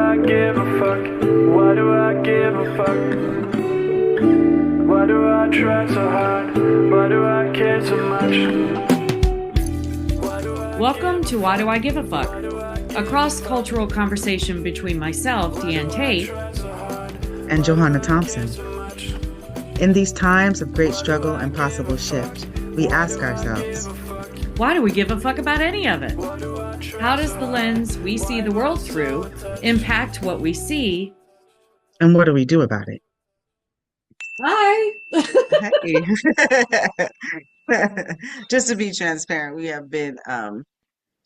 I give a fuck? Why do I give a fuck? Why do I try so hard? Why do I care so much? Welcome to Why Do I Give a Fuck? A cross-cultural conversation between myself, Deanne Tate, and Johanna Thompson. In these times of great struggle and possible shift, we ask ourselves, why do we give a fuck about any of it? How does the lens we see the world through impact what we see? And what do we do about it? Hi! Hey. Just to be transparent, we have been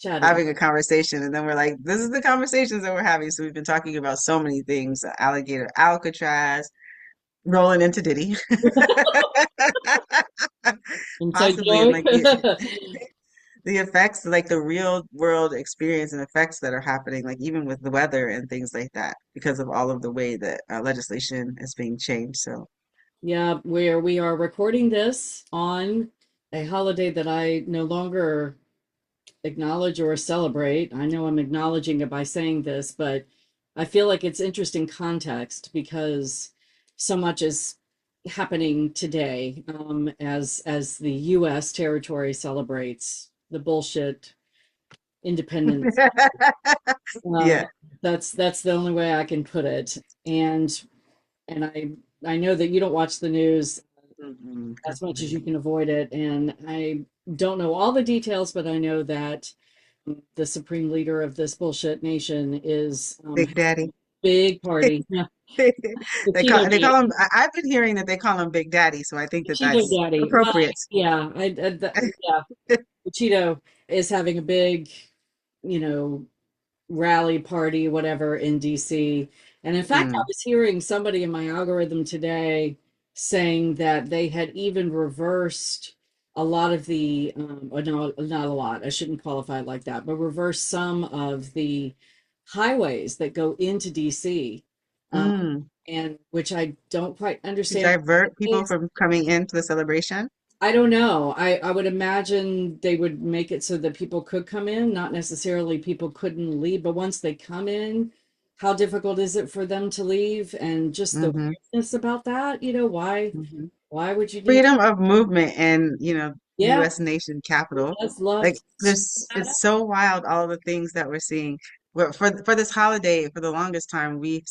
having a conversation, and then we're like, this is the conversations that we're having. So we've been talking about so many things: Alligator, Alcatraz, rolling into Diddy. Possibly like the effects, like the real world experience and effects that are happening, like even with the weather and things like that, because of all of the way that legislation is being changed. So yeah, where we are recording this on a holiday that I no longer acknowledge or celebrate. I know I'm acknowledging it by saying this, but I feel like it's interesting context because so much is happening today as the U.S. territory celebrates the bullshit independence. yeah, that's the only way I can put it. And I know that you don't watch the news as much as you can avoid it, and I don't know all the details, but I know that the supreme leader of this bullshit nation is Big Daddy. Big party. Yeah. They call him. I've been hearing that they call him Big Daddy, so I think that Cheeto that's Daddy. appropriate. Well, yeah. Cheeto is having a big, rally party, whatever, in DC. And in fact, I was hearing somebody in my algorithm today saying that they had even reversed a lot of the, no, not a lot, I shouldn't qualify it like that, but reversed some of the highways that go into DC, and which I don't quite understand. To divert people from coming into the celebration? I don't know. I would imagine they would make it so that people could come in, not necessarily people couldn't leave, but once they come in, how difficult is it for them to leave? And just the weirdness about that, why would you need freedom of movement and, yeah. US nation capital? Like it's so wild, all the things that we're seeing. For this holiday, for the longest time, we've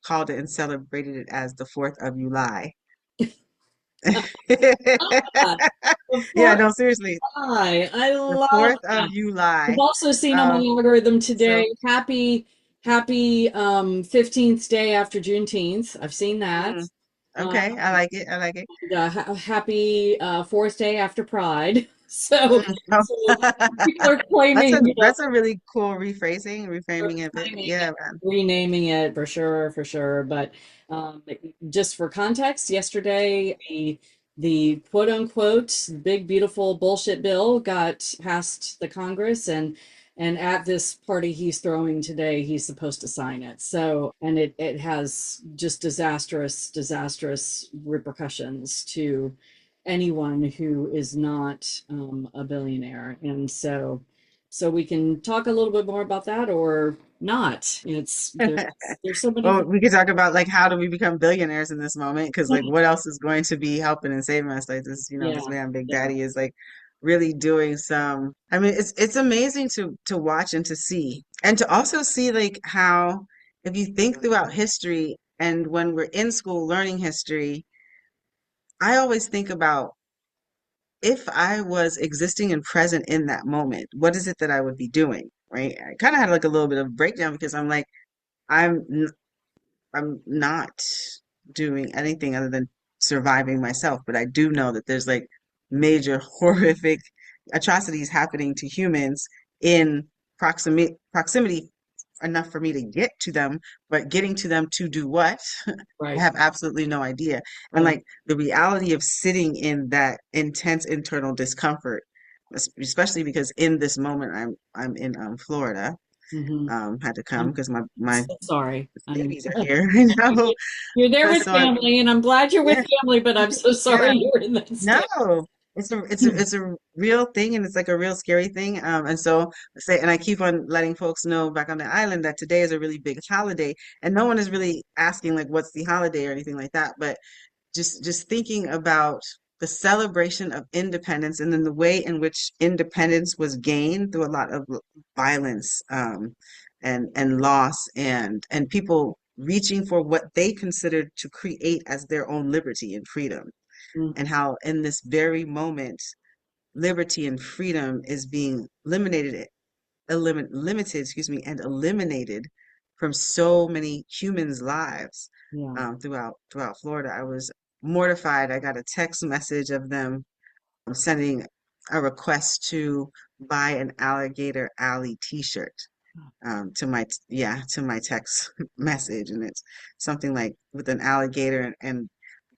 called it and celebrated it as the 4th of July. Yeah, no, seriously. I love the 4th of July. I've also seen on my algorithm today, happy 15th day after Juneteenth. I've seen that. Okay, I like it. I like it. Happy 4th day after Pride. So people are claiming that's a really cool reframing of it. Yeah, man. Renaming it for sure. But just for context, yesterday the quote unquote big beautiful bullshit bill got passed the Congress, and at this party he's throwing today, he's supposed to sign it. So, and it has just disastrous repercussions to anyone who is not a billionaire. And so we can talk a little bit more about that or not. There's so many. Well, we could talk about like how do we become billionaires in this moment? Because like what else is going to be helping and saving us? Like this, this man Big Daddy is like really doing some. I mean, it's amazing to watch and to see, and to also see like how if you think throughout history and when we're in school learning history, I always think about if I was existing and present in that moment, what is it that I would be doing? Right? I kind of had like a little bit of breakdown because I'm like, I'm not doing anything other than surviving myself, but I do know that there's like major horrific atrocities happening to humans in proximity enough for me to get to them, but getting to them to do what? Right. I have absolutely no idea. And like the reality of sitting in that intense internal discomfort, especially because in this moment I'm in Florida. Had to come because my so sorry babies are here. I know. You're there with family, and I'm glad you're with family, but I'm so sorry you're in that state. No, it's a real thing, and it's like a real scary thing. And so and I keep on letting folks know back on the island that today is a really big holiday, and no one is really asking like what's the holiday or anything like that, but just thinking about the celebration of independence and then the way in which independence was gained through a lot of violence, and loss, and people reaching for what they considered to create as their own liberty and freedom, and Mhm. how in this very moment liberty and freedom is being limited, excuse me, and eliminated from so many humans' lives, Yeah. throughout Florida. I was mortified. I got a text message of them sending a request to buy an Alligator Alley T-shirt, to my text message, and it's something like with an alligator and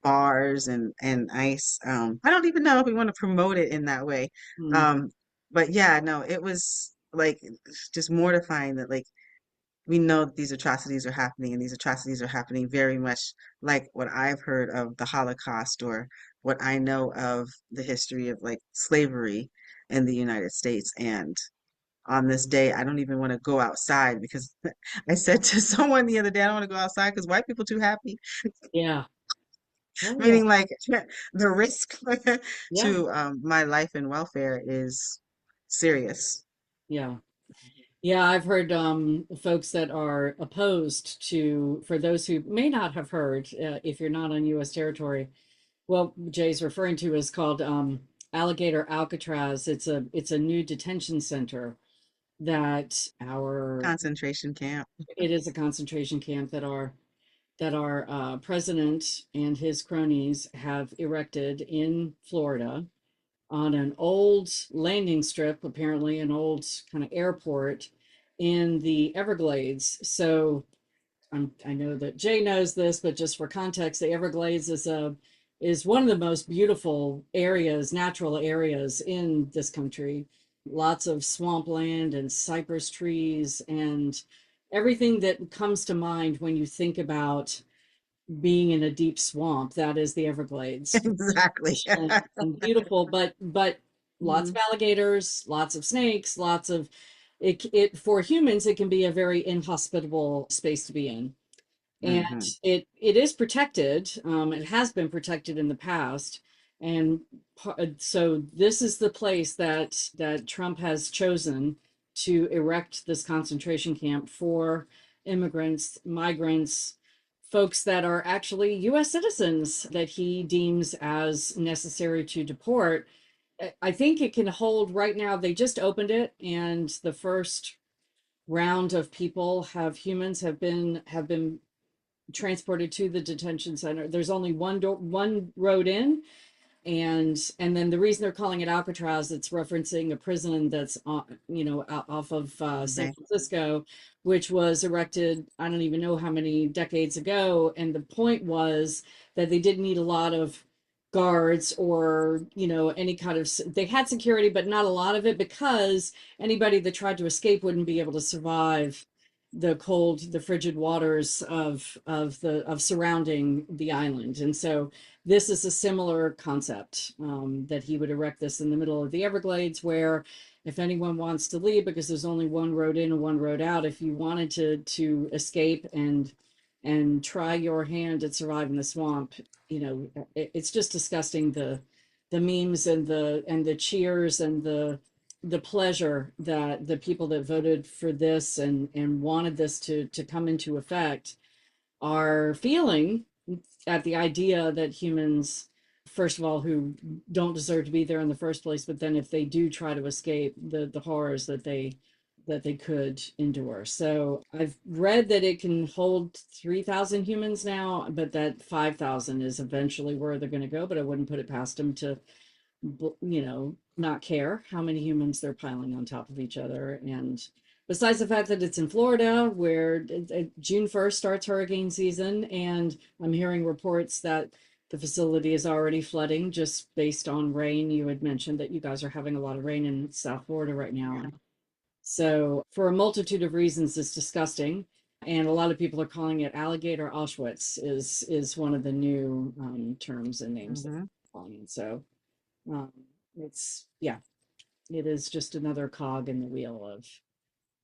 bars and ice. I don't even know if we want to promote it in that way. Mm. Um, but yeah, no, it was like just mortifying that like we know that these atrocities are happening, and these atrocities are happening very much like what I've heard of the Holocaust, or what I know of the history of like slavery in the United States. And on this day, I don't even want to go outside because I said to someone the other day, I don't want to go outside because white people too happy, Yeah. Oh yeah. meaning like the risk Yeah. to my life and welfare is serious. Yeah. Yeah, I've heard folks that are opposed to, for those who may not have heard, if you're not on U.S. territory, what Jay's referring to is called Alligator Alcatraz. It's a new detention center that our Concentration camp. it is a concentration camp that our president and his cronies have erected in Florida on an old landing strip, apparently an old kind of airport in the Everglades. So I know that Jay knows this, but just for context, the Everglades is one of the most beautiful areas, natural areas in this country. Lots of swampland and cypress trees and everything that comes to mind when you think about being in a deep swamp. That is the Everglades. Exactly. And beautiful, but lots of Mhm. alligators, lots of snakes, lots of it for humans it can be a very inhospitable space to be in. And Mhm. it is protected. It has been protected in the past, and so this is the place that Trump has chosen to erect this concentration camp for immigrants, migrants, folks that are actually U.S. citizens that he deems as necessary to deport. I think it can hold right now. They just opened it, and the first round of people have been transported to the detention center. There's only one road in, and then the reason they're calling it Alcatraz, it's referencing a prison that's off of San Okay. Francisco, which was erected I don't even know how many decades ago, and the point was that they didn't need a lot of guards or any kind of they had security but not a lot of it because anybody that tried to escape wouldn't be able to survive the frigid waters of surrounding the island. And so this is a similar concept, that he would erect this in the middle of the Everglades, where if anyone wants to leave, because there's only one road in and one road out, if you wanted to escape and try your hand at surviving the swamp, it's just disgusting, the memes and the cheers and the pleasure that the people that voted for this and wanted this to come into effect are feeling at the idea that humans, first of all, who don't deserve to be there in the first place, but then if they do try to escape, the horrors that they could endure. So I've read that it can hold 3,000 humans now, but that 5,000 is eventually where they're going to go. But I wouldn't put it past them to not care how many humans they're piling on top of each other. And besides the fact that it's in Florida, where June 1st starts hurricane season, and I'm hearing reports that the facility is already flooding just based on rain. You had mentioned that you guys are having a lot of rain in South Florida right now. Yeah. So, for a multitude of reasons, it's disgusting. And a lot of people are calling it alligator Auschwitz is one of the new terms and names that Hmm. they're calling it. So Um, it's yeah, it is just another cog in the wheel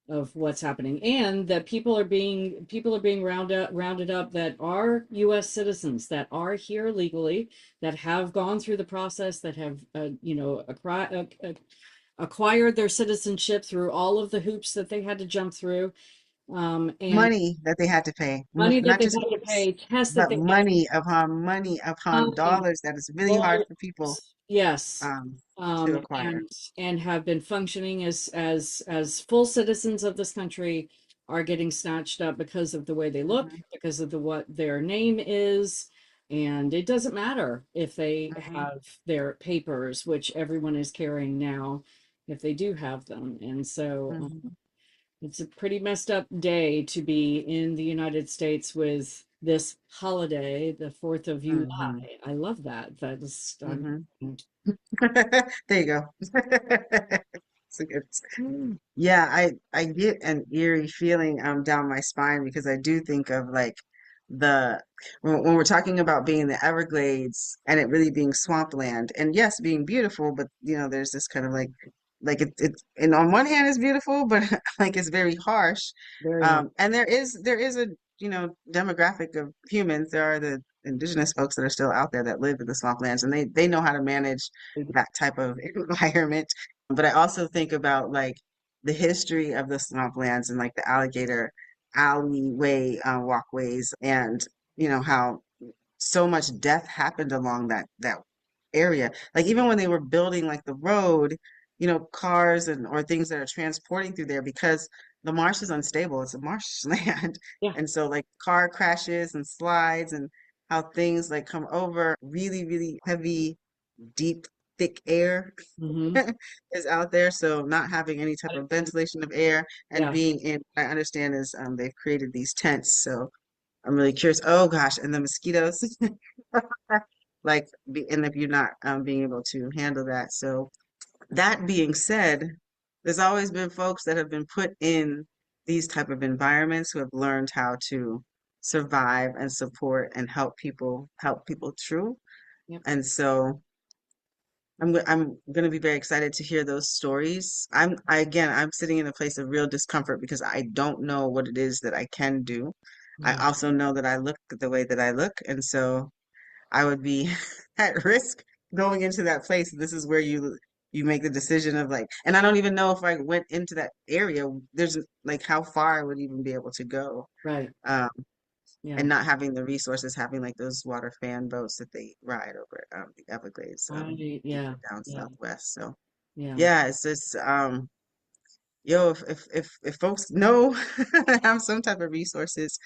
of what's happening, and that people are being rounded up that are U.S. citizens, that are here legally, that have gone through the process, that have acquired their citizenship through all of the hoops that they had to jump through, and Money that they had to pay, money that not they just had to hoops, pay, tests that but they had to money upon money, dollars that is really hard lawyers, for people yes, um, to acquire. and have been functioning as full citizens of this country are getting snatched up because of the way they look, Hmm. because of the what their name is, and it doesn't matter if they Hmm. have their papers, which everyone is carrying now, if they do have them, and so. Hmm. It's a pretty messed up day to be in the United States with this holiday, the 4th of Hmm. July. I love that. That's Hmm. There you go. It's a good. Yeah, I get an eerie feeling down my spine because I do think of like the when we're talking about being in the Everglades and it really being swampland and yes, being beautiful, but there's this kind of like it and on one hand it's beautiful, but like it's very harsh. very hard. And there is a demographic of humans. There are the indigenous folks that are still out there that live in the swamplands and they know how to manage that type of environment. But I also think about like the history of the swamplands and like the alligator alleyway walkways and how so much death happened along that area. Like even when they were building like the road, cars and or things that are transporting through there because the marsh is unstable. It's a marshland. Yeah. And so like car crashes and slides and how things like come over really, really heavy, deep, thick air Hmm. is out there. So not having any type of ventilation of air and Yeah. being in, I understand is they've created these tents. So I'm really curious. Oh gosh, and the mosquitoes. Like, and if you're not being able to handle that. So, that being said, there's always been folks that have been put in these type of environments who have learned how to survive and support and help people through. Yep. And so I'm going to be very excited to hear those stories. Again, I'm sitting in a place of real discomfort because I don't know what it is that I can do. I Yeah. also know that I look the way that I look, and so I would be at risk going into that place. This is where you make the decision of like, and I don't even know if I went into that area, there's like how far I would even be able to go. Right. Um, Yeah. and not having the resources, having like those water fan boats that they ride over the Everglades, Right. deeper Yeah. down Yeah. southwest. So Yeah. yeah, it's just yo, if folks know have some type of resources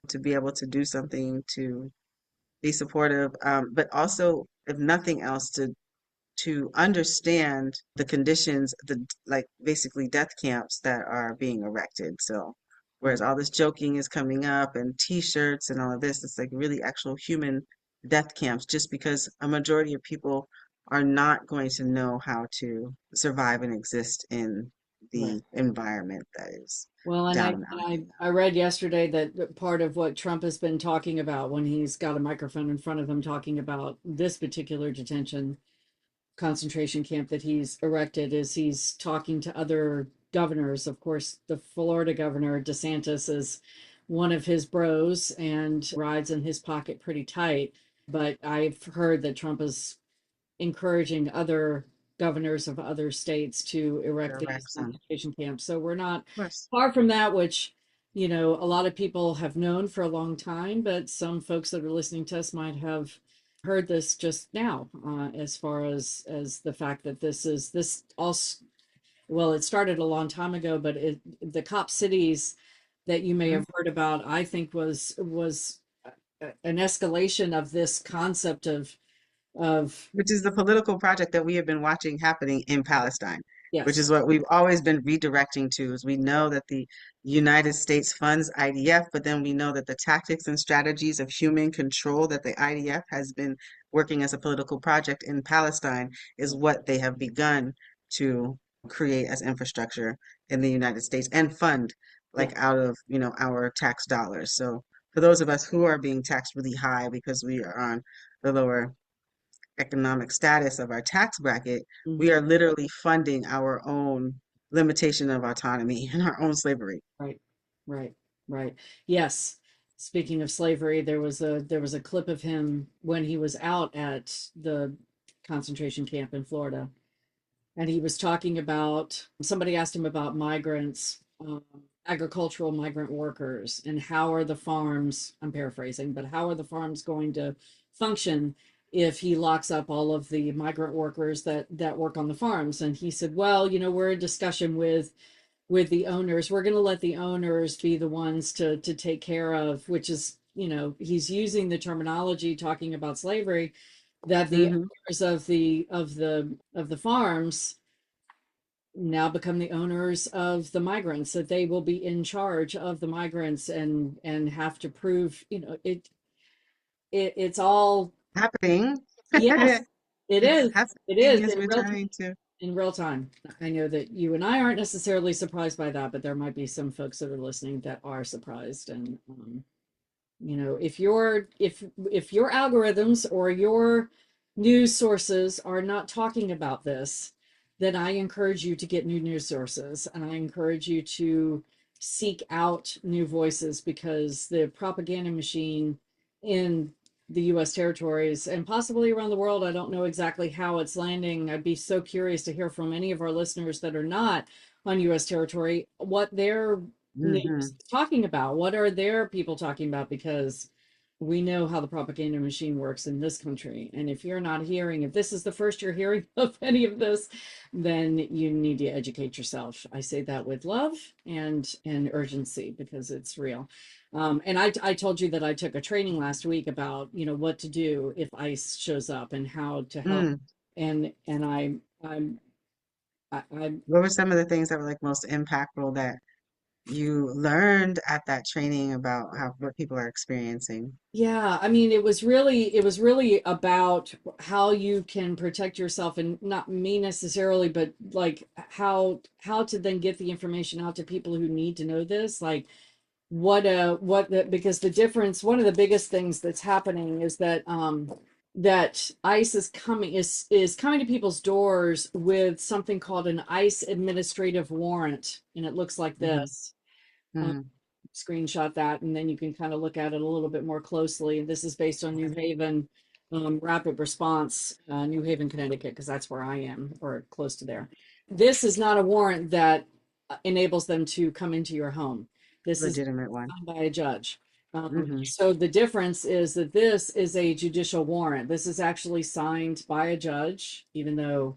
to be able to do something to be supportive, but also, if nothing else, to understand the conditions, the like basically death camps that are being erected. So, Yeah. whereas all this joking is coming up and t-shirts and all of this, it's like really actual human death camps, just because a majority of people are not going to know how to survive and exist in Right. the environment that is Well, and I down in and Alligator. I read yesterday that part of what Trump has been talking about when he's got a microphone in front of him talking about this particular detention concentration camp that he's erected is he's talking to other governors. Of course, the Florida governor, DeSantis, is one of his bros and rides in his pocket pretty tight. But I've heard that Trump is encouraging other governors of other states to erect these Correct, son. concentration camps. So we're not Of course. far from that, which, a lot of people have known for a long time, but some folks that are listening to us might have heard this just now, as far as the fact that this also, well, it started a long time ago, but the cop cities that you may Mhm. have heard about, I think was an escalation of this concept of Which is the political project that we have been watching happening in Palestine, which yes, is what we've always been redirecting to. Is we know that the United States funds IDF, but then we know that the tactics and strategies of human control that the IDF has been working as a political project in Palestine is what they have begun to create as infrastructure in the United States and fund yeah, like out of, our tax dollars. So for those of us who are being taxed really high because we are on the lower economic status of our tax bracket, we Mhm. are literally funding our own limitation of autonomy and our own slavery. Right, right, right. Yes. Speaking of slavery, there was a clip of him when he was out at the concentration camp in Florida, and he was talking about, somebody asked him about migrants, agricultural migrant workers, and how are the farms, I'm paraphrasing, but how are the farms going to function if he locks up all of the migrant workers that work on the farms? And he said, well, we're in discussion with the owners. We're going to let the owners be the ones to take care of, which is, he's using the terminology talking about slavery, that the Hmm. owners of the farms now become the owners of the migrants, that they will be in charge of the migrants and have to prove, it's all, Happening. yes, it It's is. It happening is as in we're real time. trying to. In real time. I know that you and I aren't necessarily surprised by that, but there might be some folks that are listening that are surprised. And if your algorithms or your news sources are not talking about this, then I encourage you to get new news sources, and I encourage you to seek out new voices, because the propaganda machine in the US territories and possibly around the world, I don't know exactly how it's landing. I'd be so curious to hear from any of our listeners that are not on US territory what their news Hmm. is talking about. What are their people talking about? Because we know how the propaganda machine works in this country. And if you're not hearing, if this is the first you're hearing of any of this, then you need to educate yourself. I say that with love and urgency, because it's real. And I told you that I took a training last week about, what to do if ICE shows up and how to help. Mm. And I What were some of the things that were like most impactful that you learned at that training about how what people are experiencing? Yeah, I mean, it was really about how you can protect yourself, and not me necessarily, but like how to then get the information out to people who need to know this. Like because the difference, one of the biggest things that's happening is that ICE is coming to people's doors with something called an ICE administrative warrant, and it looks like Hmm. this. Um, Hmm. Screenshot that, and then you can kind of look at it a little bit more closely. This is based on New Haven, Rapid Response, New Haven, Connecticut, because that's where I am, or close to there. This is not a warrant that enables them to come into your home. This is Legitimate one. signed by a judge. Hmm. So the difference is that this is a judicial warrant. This is actually signed by a judge, even though,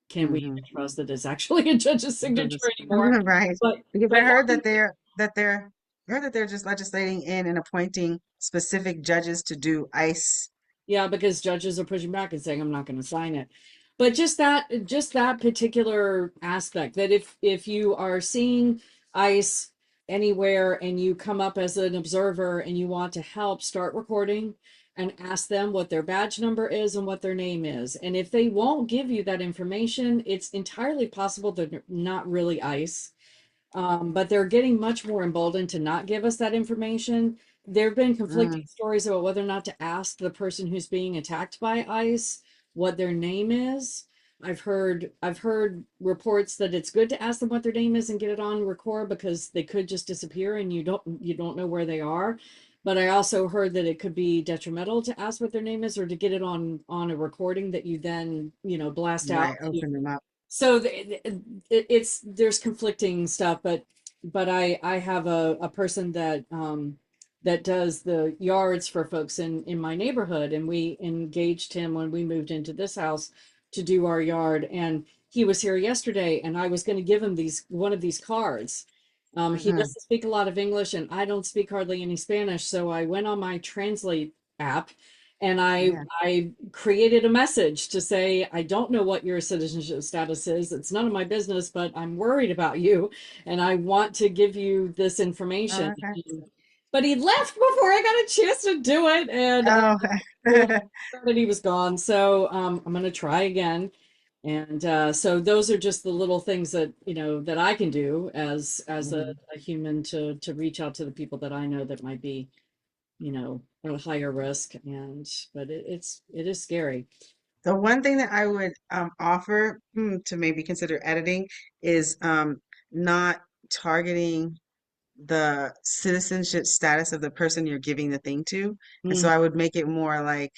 can we Hmm. even trust that it's actually a judge's signature anymore? Right. But Because but I heard that they're just legislating in and appointing specific judges to do ICE. yeah, because judges are pushing back and saying, I'm not going to sign it. But just that particular aspect, that if you are seeing ICE anywhere and you come up as an observer and you want to help, start recording and ask them what their badge number is and what their name is. And if they won't give you that information, it's entirely possible they're not really ICE, but they're getting much more emboldened to not give us that information. There have been conflicting Mm. stories about whether or not to ask the person who's being attacked by ICE what their name is. I've heard reports that it's good to ask them what their name is and get it on record, because they could just disappear and you don't know where they are. But I also heard that it could be detrimental to ask what their name is, or to get it on a recording that you then, blast out. Right. Open them up. So it's there's conflicting stuff, but I have a person that does the yards for folks in my neighborhood, and we engaged him when we moved into this house to do our yard. And he was here yesterday, and I was going to give him these one of these cards. He Hmm. doesn't speak a lot of English, and I don't speak hardly any Spanish, so I went on my translate app, and I Yeah. I created a message to say, I don't know what your citizenship status is. It's none of my business, but I'm worried about you, and I want to give you this information. Oh, okay. But he left before I got a chance to do it, and Oh. yeah, that he was gone. So I'm going to try again. And so those are just the little things that that I can do as Mhm. a human to reach out to the people that I know that might be at a higher risk. And but it is scary. The one thing that I would offer to maybe consider editing is not targeting the citizenship status of the person you're giving the thing to. And so Mm, I would make it more like,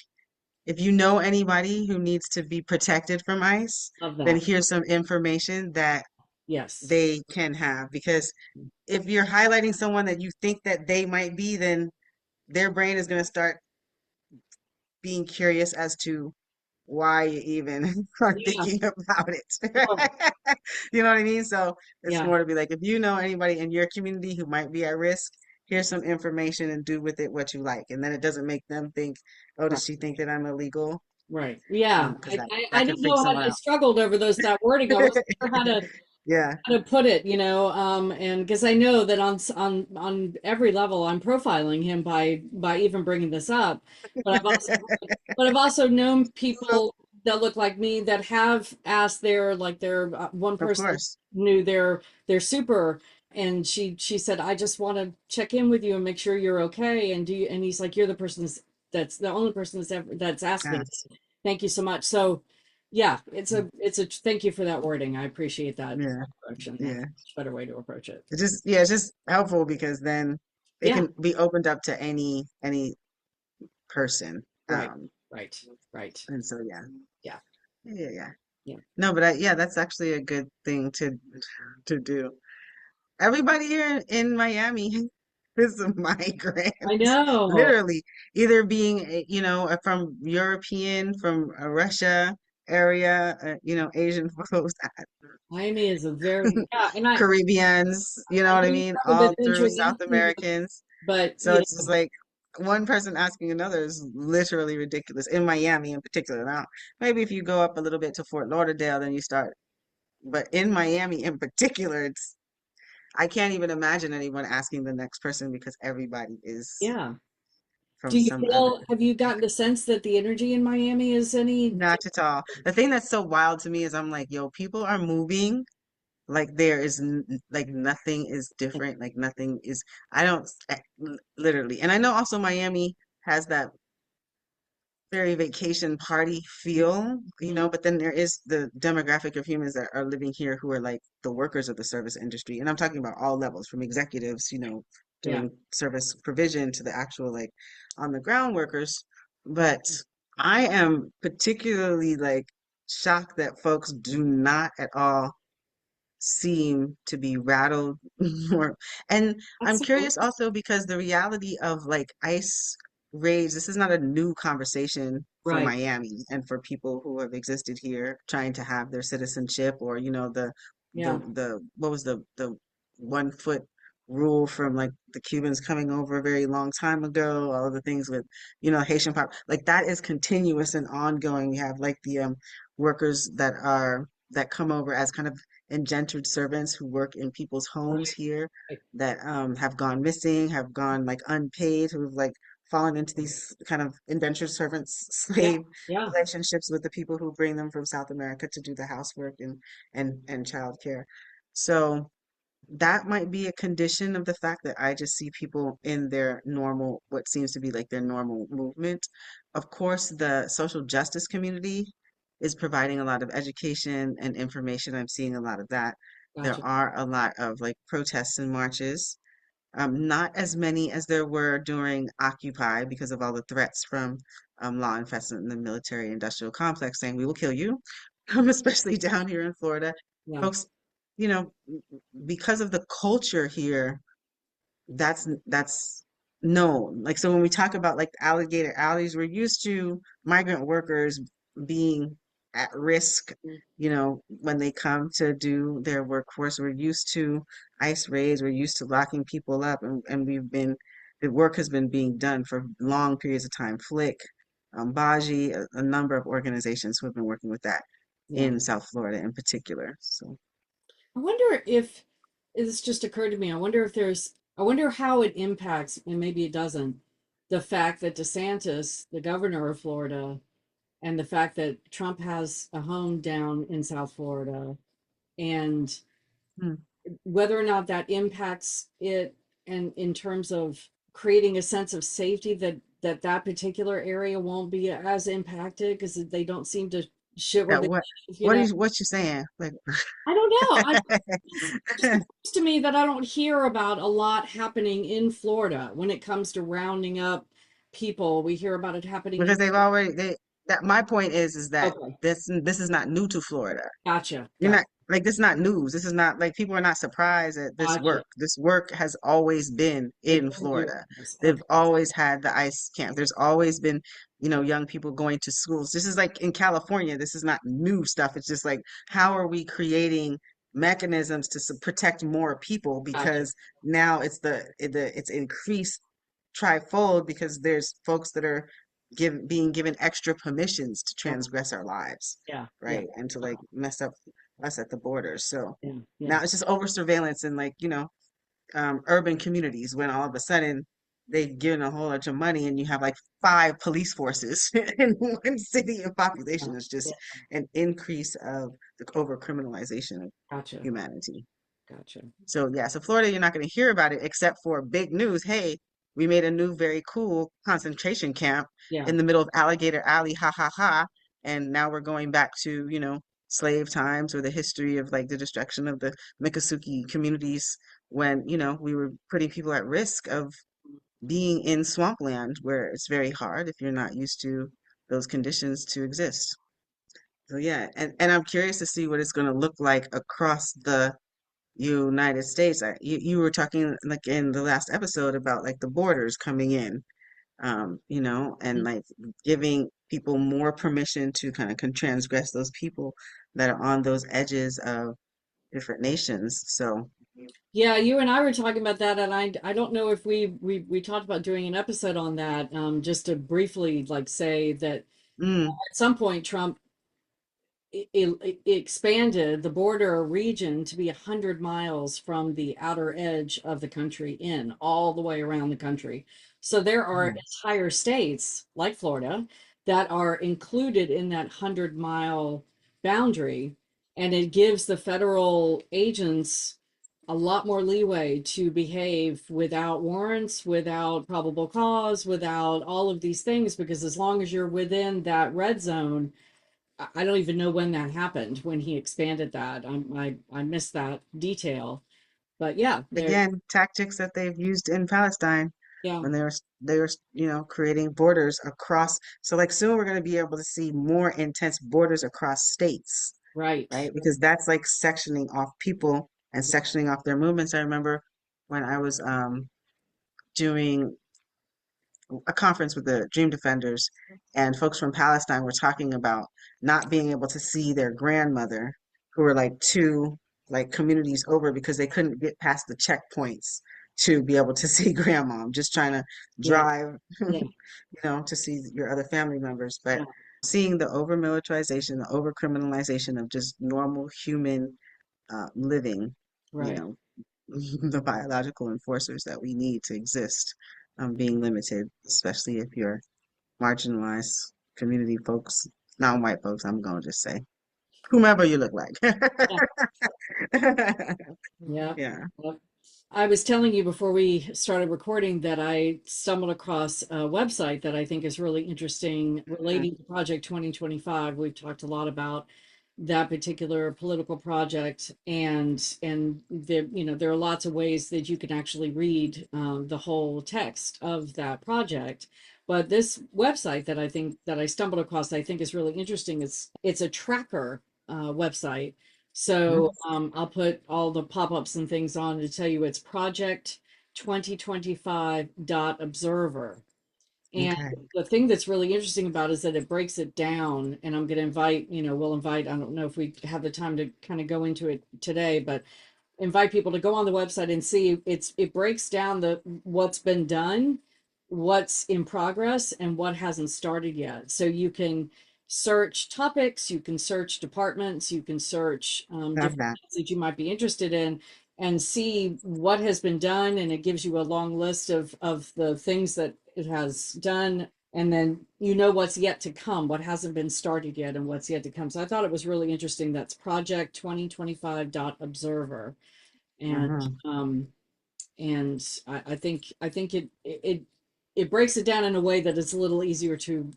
if you know anybody who needs to be protected from ICE, love then that. here's some information that Yes. they can have. Because if you're highlighting someone that you think that they might be, then their brain is going to start being curious as to why you even are Yeah. thinking about it. Sure. You know what I mean? So it's Yeah. more to be like, if you know anybody in your community who might be at risk, here's some information and do with it what you like. And then it doesn't make them think, oh, Right. does she think that I'm illegal? Right. Yeah. Because I that could didn't freak know how someone I out. struggled over that wording. I wasn't sure Yeah, how to put it, and because I know that on every level I'm profiling him by even bringing this up, but I've also known people that look like me that have asked their one of person course. knew their super, and she said, I just want to check in with you and make sure you're okay, and he's like, you're the person that's the only person that's asked me. Yes. Thank you so much. So yeah, Mm, it's a thank you for that wording. I appreciate that yeah, correction. That's yeah. a much better way to approach it. It's just helpful because then it Yeah, can be opened up to any person. right, right, right. And so Yeah, yeah. yeah. No, but yeah, that's actually a good thing to do. Everybody here in Miami is a migrant, I know. literally, either being, from European, from Russia area, Asian folks, Miami is a very yeah, and Caribbeans, you know I what I know mean? some of All it's through South interesting, Americans. but So it's just like one person asking another is literally ridiculous in Miami in particular. Now, maybe if you go up a little bit to Fort Lauderdale, then you start, but in Miami in particular, I can't even imagine anyone asking the next person because everybody is yeah. from Do you some other. feel? Have you gotten the sense that the energy in Miami is any? Not at all. The thing that's so wild to me is I'm like, yo, people are moving like there is like nothing is different, like nothing is. I don't literally, and I know also Miami has that very vacation party feel, Mhm. but then there is the demographic of humans that are living here who are like the workers of the service industry. And I'm talking about all levels, from executives, Yeah, doing service provision to the actual like on the ground workers. But I am particularly like shocked that folks do not at all seem to be rattled more. And I'm that's curious also because the reality of like ICE raids, this is not a new conversation for right. Miami and for people who have existed here trying to have their citizenship, or Yeah, the what was the 1 foot rule from like the Cubans coming over a very long time ago, all of the things with Haitian pop, like that is continuous and ongoing. We have like the workers that come over as kind of indentured servants who work in people's homes right, here right. that have gone missing, have gone like unpaid, who've like fallen into these kind of indentured servants Yeah, slave yeah, relationships with the people who bring them from South America to do the housework and childcare. So that might be a condition of the fact that I just see people in their normal, what seems to be like their normal movement. Of course, the social justice community is providing a lot of education and information. I'm seeing a lot of that. There gotcha. are a lot of like protests and marches. Not as many as there were during Occupy because of all the threats from law enforcement and the military industrial complex saying, we will kill you, especially down here in Florida. Yeah, Folks, you know, because of the culture here, that's known. Like, so when we talk about like alligator alleys, we're used to migrant workers being at risk, when they come to do their workforce. We're used to ICE raids, we're used to locking people up, and the work has been being done for long periods of time. Flick, Baji, a number of organizations who have been working with that yeah. in South Florida in particular. So, I wonder if this just occurred to me. I wonder how it impacts, and maybe it doesn't, the fact that DeSantis, the governor of Florida, and the fact that Trump has a home down in South Florida, and hmm, whether or not that impacts it, and in terms of creating a sense of safety that particular area won't be as impacted because they don't seem to shit where Yeah, they what live, what is what you saying? Like, I don't know. Just seems to me that I don't hear about a lot happening in Florida when it comes to rounding up people. We hear about it happening in. because they've already they that my point is that Okay, this is not new to Florida. gotcha, You're gotcha, not like this is not news. This is not like people are not surprised at this gotcha. work. This work has always been They've in been doing Florida. this. They've Okay, always had the ICE camp. There's always been, young people going to schools. This is like in California. This is not new stuff. It's just like how are we creating mechanisms to protect more people gotcha. because now it's increased trifold because there's folks that are being given extra permissions to Okay, transgress our lives, yeah, yeah, right? And to like mess up us at the borders. So yeah, yeah. now it's just over surveillance in like, urban communities when all of a sudden they've given a whole bunch of money and you have like five police forces in one city of Yeah, population. It's yeah, just an increase of the over criminalization of gotcha, humanity. gotcha. So yeah, so Florida, you're not going to hear about it except for big news. Hey, we made a new, very cool concentration camp Yeah, in the middle of Alligator Alley, ha ha ha. And now we're going back to, slave times or the history of like the destruction of the Miccosukee communities when, we were putting people at risk of being in swampland where it's very hard if you're not used to those conditions to exist. So yeah, and I'm curious to see what it's going to look like across the United States. You were talking like in the last episode about like the borders coming in, and like giving people more permission to kind of transgress those people that are on those edges of different nations. So, yeah. You and I were talking about that, and I don't know if we talked about doing an episode on that. Just to briefly like say that mm, at some point Trump it expanded the border region to be 100 miles from the outer edge of the country in all the way around the country. So there are mm, entire states like Florida that are included in that 100-mile boundary, and it gives the federal agents a lot more leeway to behave without warrants, without probable cause, without all of these things, because as long as you're within that red zone, I don't even know when that happened, when he expanded that. I missed that detail. But yeah, there, again, tactics that they've used in Palestine yeah, when they were, creating borders across. So like soon we're going to be able to see more intense borders across states, right. right? Because that's like sectioning off people and sectioning off their movements. I remember when I was doing a conference with the Dream Defenders, and folks from Palestine were talking about not being able to see their grandmother, who were like two like communities over because they couldn't get past the checkpoints to be able to see grandma. I'm just trying to Yeah, drive, yeah, to see your other family members. But yeah, seeing the over militarization, the over criminalization of just normal human living, you right. know, the biological enforcers that we need to exist, being limited, especially if you're marginalized community folks, non-white folks, I'm gonna just say, whomever you look like. Yeah, yeah. Yeah. Yeah. I was telling you before we started recording that I stumbled across a website that I think is really interesting Mm, relating to Project 2025. We've talked a lot about that particular political project, and there, there are lots of ways that you can actually read the whole text of that project. But this website that I think that I stumbled across, I think is really interesting. It's a tracker website, mm, so I'll put all the pop-ups and things on to tell you it's project 2025.observer. And okay. the thing that's really interesting about it is that it breaks it down. And I'm going to invite, we'll invite, I don't know if we have the time to kind of go into it today, but invite people to go on the website and see it breaks down the what's been done, what's in progress, and what hasn't started yet. So you can search topics, you can search departments, you can search Love different that. things that you might be interested in and see what has been done, and it gives you a long list of the things that it has done, and then what's yet to come, what hasn't been started yet and what's yet to come. So I thought it was really interesting. That's project 2025.observer. And Hmm. um and I think it it breaks it down in a way that it's a little easier to,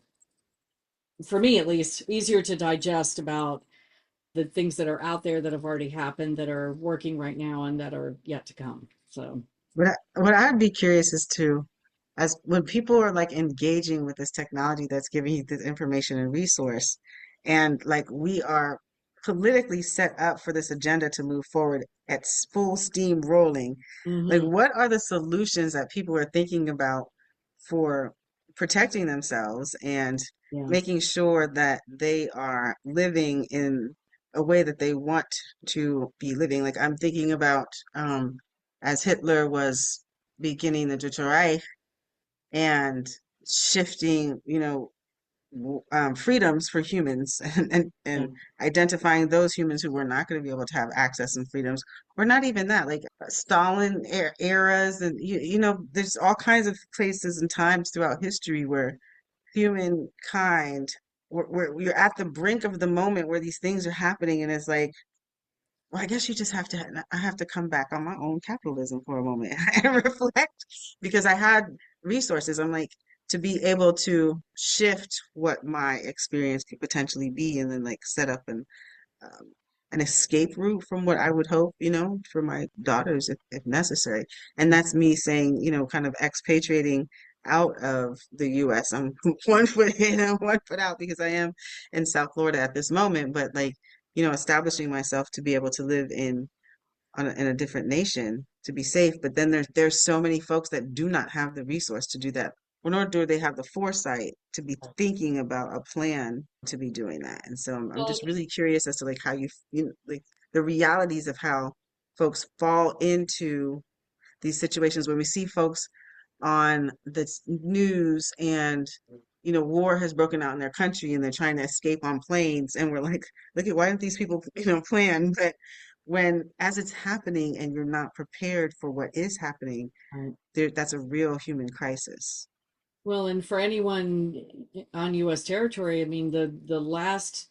for me at least, easier to digest about the things that are out there that have already happened, that are working right now, and that are yet to come. So, What I'd be curious is to, as when people are like engaging with this technology that's giving you this information and resource, and like we are politically set up for this agenda to move forward at full steam rolling, like mhm, what are the solutions that people are thinking about for protecting themselves and yeah, making sure that they are living in a way that they want to be living? Like I'm thinking about as Hitler was beginning the Dritte Reich and shifting, freedoms for humans yeah, and identifying those humans who were not going to be able to have access and freedoms, or not even that, like Stalin eras, and there's all kinds of places and times throughout history where humankind, we're at the brink of the moment where these things are happening, and it's like, well, I guess you just have to, I have to come back on my own capitalism for a moment and reflect because I had resources. I'm like, to be able to shift what my experience could potentially be and then like set up um, an escape route from what I would hope, for my daughters if necessary. And that's me saying, kind of expatriating out of the US. I'm one foot in and one foot out because I am in South Florida at this moment, but like, establishing myself to be able to live in a different nation to be safe. But then there's so many folks that do not have the resource to do that, or nor do they have the foresight to be thinking about a plan to be doing that. And so I'm well, just really curious as to like how like the realities of how folks fall into these situations where we see folks on the news and war has broken out in their country and they're trying to escape on planes, and we're like, look at, why don't these people plan? But when as it's happening and you're not prepared for what is happening, right. that's a real human crisis. Well, and for anyone on U.S. territory, I mean, the last,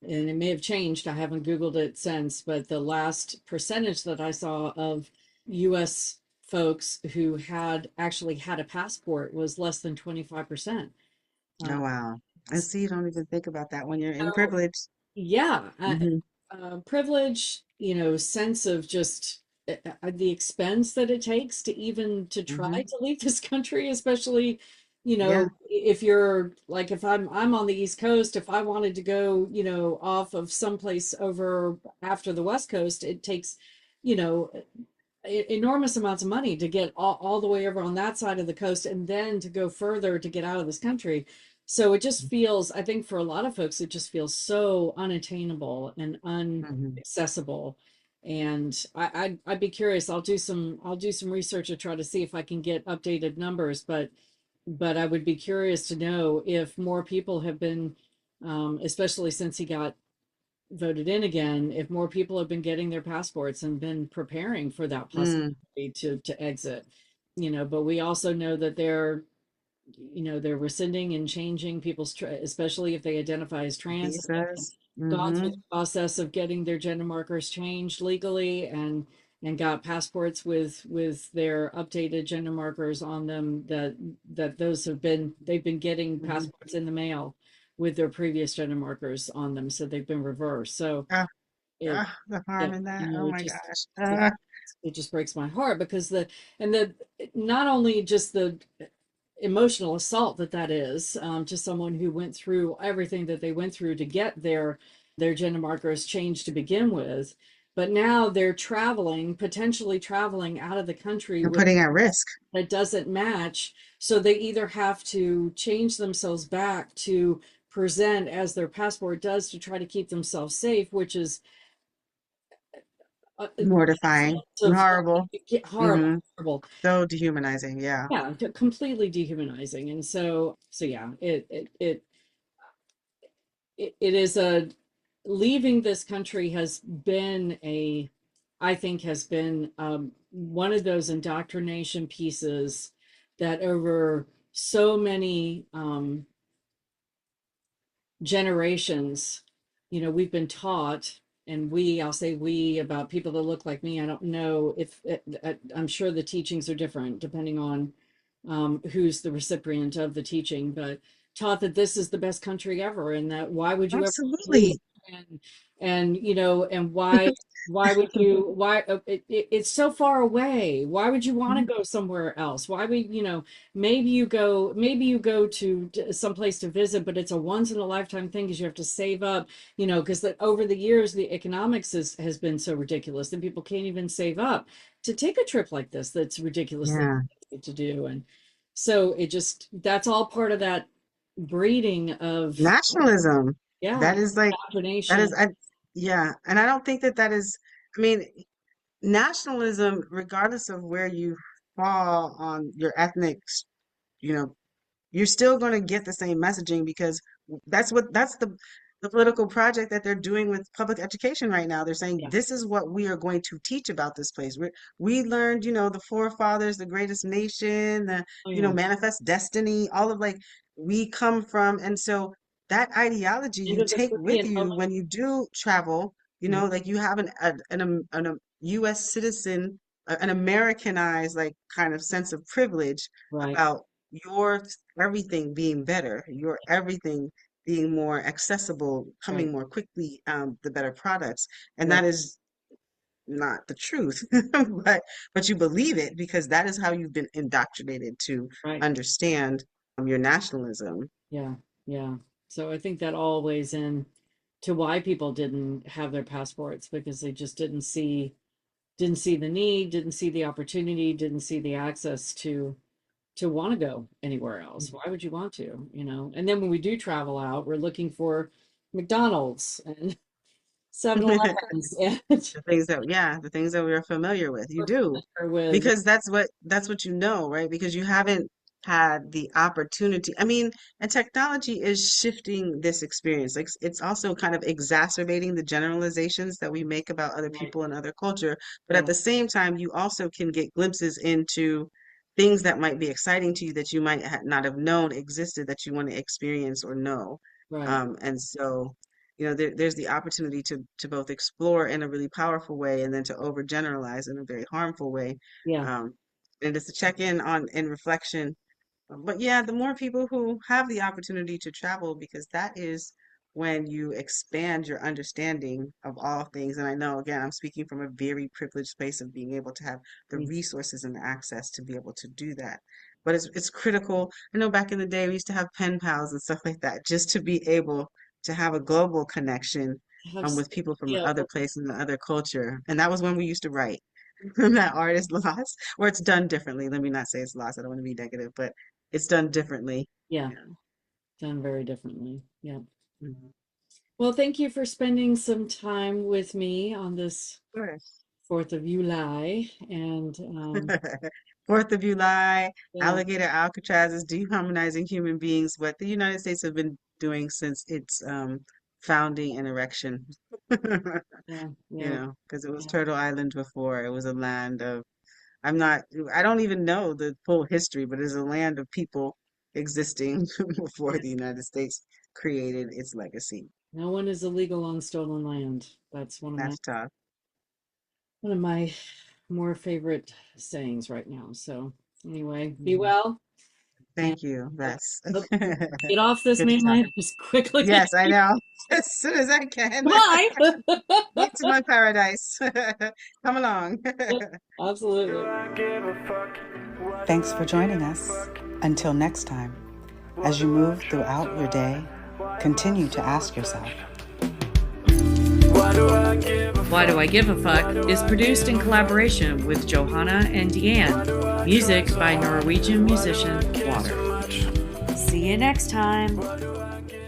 and it may have changed, I haven't Googled it since, but the last percentage that I saw of US folks who had actually had a passport was less than 25%. Oh Uh, wow. And see, you don't even think about that when you're in so, privilege. yeah, Hmm. privilege, sense of just the expense that it takes to even to try Hmm. to leave this country, especially, Yeah. if you're like, if I'm on the East Coast, if I wanted to go, off of someplace over after the West Coast, it takes, you know, enormous amounts of money to get all the way over on that side of the coast and then to go further to get out of this country. So it just feels, I think for a lot of folks, it just feels so unattainable and Hmm. unaccessible. And I'd be curious. I'll do some research to try to see if I can get updated numbers, but I would be curious to know if more people have been, especially since he got voted in again, if more people have been getting their passports and been preparing for that Mm. possibility to exit. But we also know that they're rescinding and changing people's, especially if they identify as trans, if they've Visas. gone through Hmm. the process of getting their gender markers changed legally and got passports with their updated gender markers on them, that they've been getting Hmm. passports in the mail with their previous gender markers on them, so they've been reversed. So Ah, it the harm yeah, in that. Oh it my just gosh. it, it just breaks my heart because the not only just the emotional assault that is, to someone who went through everything that they went through to get their gender markers changed to begin with, but now they're potentially traveling out of the country And with putting at risk. that doesn't match. So they either have to change themselves back to present as their passport does to try to keep themselves safe, which is Mortifying and of horrible. horrible, Hmm. horrible. So dehumanizing. Yeah. Yeah, completely dehumanizing. And so yeah, it is a leaving this country has been I think has been, one of those indoctrination pieces that over so many, generations, we've been taught, and I'll say we, about people that look like me. I don't know if I'm sure the teachings are different depending on, who's the recipient of the teaching, but taught that this is the best country ever, and that why would you ever leave? Absolutely. And you know, and why would you why it's so far away, why would you want to go somewhere else? Why would, you know, maybe you go to someplace to visit, but it's a once in a lifetime thing because you have to save up, you know, because over the years the economics has been so ridiculous that people can't even save up to take a trip like this that's ridiculously Yeah. expensive to do. And so it just, that's all part of that breeding of, Nationalism. yeah, That is like, that indoctrination. is, yeah. And I don't think that that is, I mean, nationalism, regardless of where you fall on your ethnic, you know, you're still going to get the same messaging because that's the political project that they're doing with public education right now. They're saying Yeah. this is what we are going to teach about this place. We learned, you know, the forefathers, the greatest nation, the, Oh you know, yeah. manifest destiny, all of like we come from. And so that ideology End you of the take free with and you home. when you do travel, you Yeah. know, like you have a US citizen, an Americanized like kind of sense of privilege Right. about your everything being better, your everything being more accessible, Right. coming more quickly, the better products. And Right. that is not the truth, but you believe it because that is how you've been indoctrinated to Right. understand your nationalism. Yeah. Yeah. So I think that all weighs in to why people didn't have their passports, because they just didn't see the need, didn't see the opportunity, didn't see the access to want to go anywhere else. Why would you want to, you know? And then when we do travel out, we're looking for McDonald's and 7-Elevens and The things that, yeah, the things that we are familiar with. You do. with, Because that's what you know, right? Because you haven't had the opportunity. I mean, and technology is shifting this experience. Like it's also kind of exacerbating the generalizations that we make about other right, people and other culture. But at yeah, the same time, you also can get glimpses into things that might be exciting to you that you might not have known existed that you want to experience or know. right, And so you know there's the opportunity to both explore in a really powerful way and then to overgeneralize in a very harmful way, yeah, um, and just to check in on in reflection. But yeah, the more people who have the opportunity to travel, because that is when you expand your understanding of all things. And I know, again, I'm speaking from a very privileged place of being able to have the mm, resources and access to be able to do that. But it's critical. I know back in the day we used to have pen pals and stuff like that, just to be able to have a global connection have with people from yeah, other places and other culture. And that was when we used to write. That art is lost, or it's done differently. Let me not say it's lost. I don't want to be negative, but it's done differently. yeah, Yeah. done very differently. Yeah. Mhm. Well, thank you for spending some time with me on this Sure. 4th of July. And 4th of July, yeah, Alligator Alcatraz is dehumanizing human beings, what the United States have been doing since its founding and erection. yeah, You yeah, know, because it was yeah, Turtle Island before. It was a land of, I'm not, I don't even know the full history, but it's a land of people existing before yeah. the United States created its legacy. No one is illegal on stolen land. That's That's tough. one of my more favorite sayings right now. So anyway, be Mhm. well and Thank you. That's let's get off this good to main talk. line as quickly as Yes, I know. As soon as I can. bye. Get to my paradise. Come along. Yep, Do absolutely. I give a fuck? Why do Thanks for I give joining a us. fuck? Until next time, Why as you do I move try throughout so your hard? day, Why am I continue to so ask yourself, attached? Why do I give a Why fuck? Do I Give a Why Fuck do is I produced give in a fuck? collaboration with Johanna and Why Deanne. do I try Music so by hard? Norwegian Why do musician I care so Water. much? See you next time. Why do I give